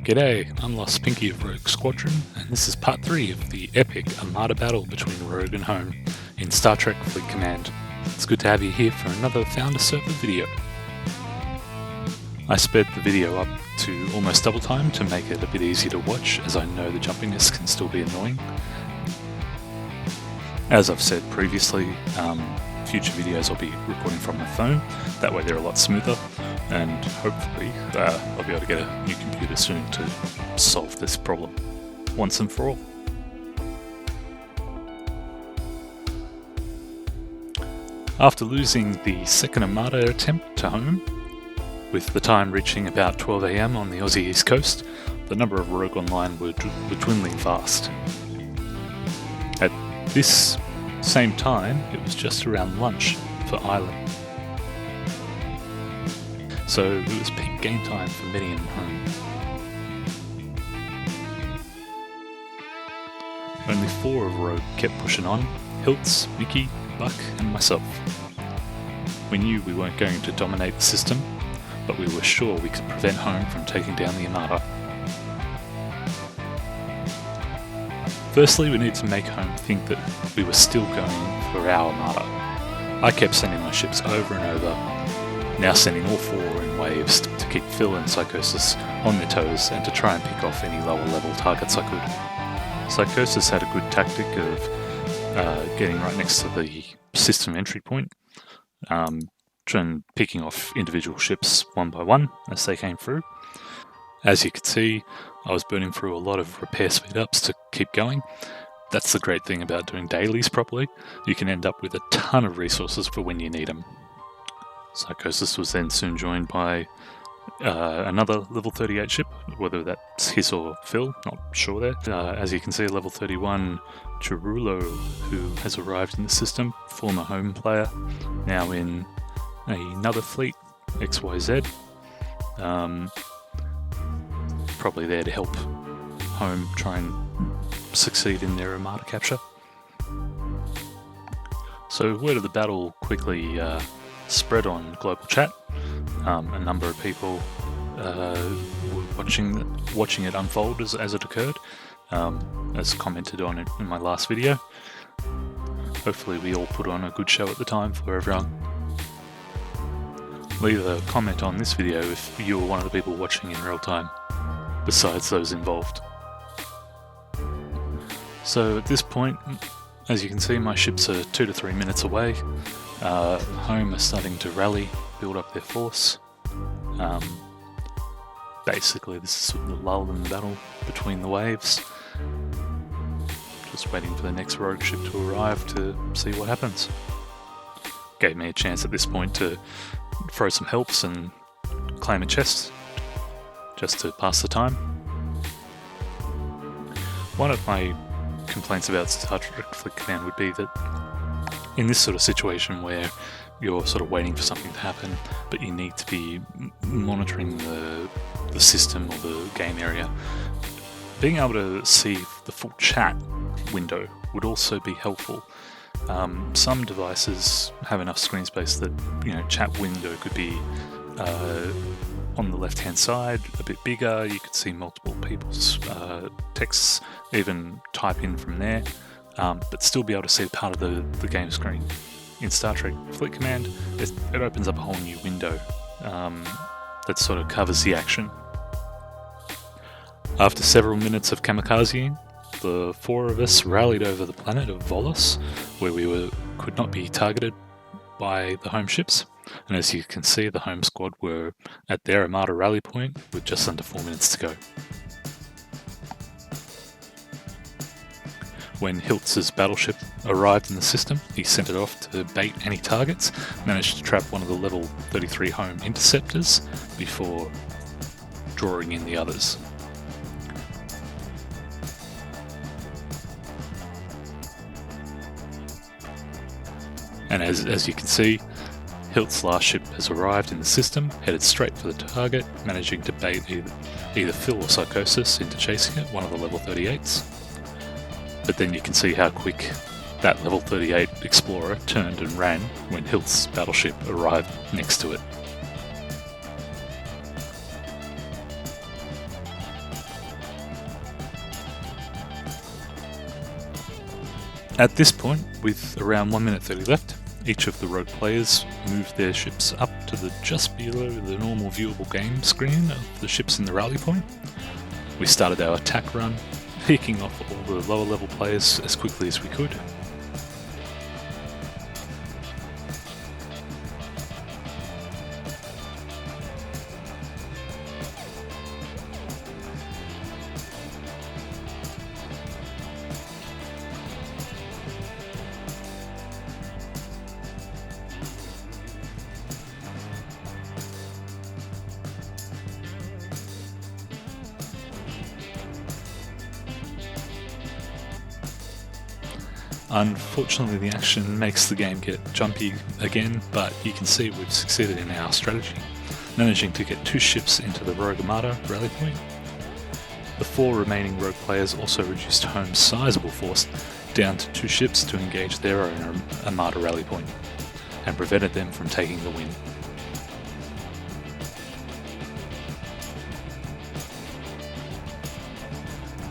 G'day, I'm Lost Pinky of Rogue Squadron, and this is part 3 of the epic Armada battle between ROG and HOM in Star Trek Fleet Command. It's good to have you here for another Founder Server video. I sped the video up to almost double time to make it a bit easier to watch, as I know the jumpiness can still be annoying. As I've said previously, future videos I'll be recording from my phone, that way they're a lot smoother, and hopefully I'll be able to get a new computer soon to solve this problem once and for all. After losing the second Armada attempt to HOM, with the time reaching about 12 AM on the Aussie East Coast, the number of Rogue Online were dwindling fast. At this same time, it was just around lunch for Ireland. So it was peak game time for many in HOM. Only 4 of Rogue kept pushing on: Hiltz, Mickey, Buck and myself. We knew we weren't going to dominate the system, but we were sure we could prevent HOM from taking down the Armada. Firstly, we needed to make HOM think that we were still going for our Armada. I kept sending my ships over and over, now sending all 4 in waves to keep Phil and Psychosis on their toes and to try and pick off any lower level targets I could. Psychosis had a good tactic of getting right next to the system entry point, and picking off individual ships one by one as they came through. As you could see, I was burning through a lot of repair speed ups to keep going. That's the great thing about doing dailies properly. You can end up with a ton of resources for when you need them. Psychosis was then soon joined by another level 38 ship, whether that's his or Phil, not sure there. As you can see, level 31 Chirulo, who has arrived in the system, former HOM player, now in another fleet, XYZ. Probably there to help HOM try and succeed in their Armada capture. So word of the battle quickly spread on global chat. A number of people were watching it unfold as it occurred, as commented on it in my last video. Hopefully we all put on a good show at the time for everyone. Leave a comment on this video if you were one of the people watching in real time, besides those involved. So at this point, as you can see, my ships are 2 to 3 minutes away. HOM are starting to rally, build up their force. Basically this is the lull in the battle between the waves. Just waiting for the next rogue ship to arrive to see what happens. Gave me a chance at this point to throw some helps and claim a chest, just to pass the time. One of my complaints about Star Trek Fleet Command would be that in this sort of situation where you're sort of waiting for something to happen, but you need to be monitoring the system or the game area, being able to see the full chat window would also be helpful. Some devices have enough screen space that, chat window could be on the left hand side, a bit bigger. You could see multiple people's texts, even type in from there, but still be able to see part of the game screen. In Star Trek Fleet Command, it opens up a whole new window that sort of covers the action. After several minutes of kamikazeing, the 4 of us rallied over the planet of Volos, where we could not be targeted by the HOM ships. And as you can see, the HOM squad were at their Armada rally point with just under 4 minutes to go. When Hiltz's battleship arrived in the system, he sent it off to bait any targets, managed to trap one of the level 33 HOM interceptors before drawing in the others. And as you can see, Hilt's last ship has arrived in the system, headed straight for the target, managing to bait either Phil or Psychosis into chasing it, one of the level 38s. But then you can see how quick that level 38 Explorer turned and ran when Hilt's battleship arrived next to it. At this point, with around 1 minute 30 left, each of the rogue players moved their ships up to just below the normal viewable game screen of the ships in the rally point. We started our attack run, picking off all the lower level players as quickly as we could. Unfortunately, the action makes the game get jumpy again, but you can see we've succeeded in our strategy, managing to get 2 ships into the Rogue Armada rally point. The 4 remaining rogue players also reduced HOM's sizable force down to 2 ships to engage their own Armada rally point, and prevented them from taking the win.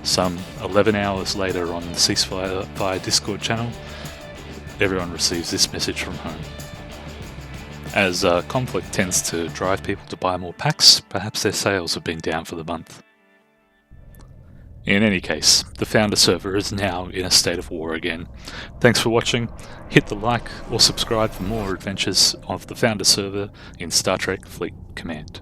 Some 11 hours later on the Ceasefire via Discord channel, everyone receives this message from home. As conflict tends to drive people to buy more packs, perhaps their sales have been down for the month. In any case, the Founder server is now in a state of war again. Thanks for watching. Hit the like or subscribe for more adventures of the Founder server in Star Trek Fleet Command.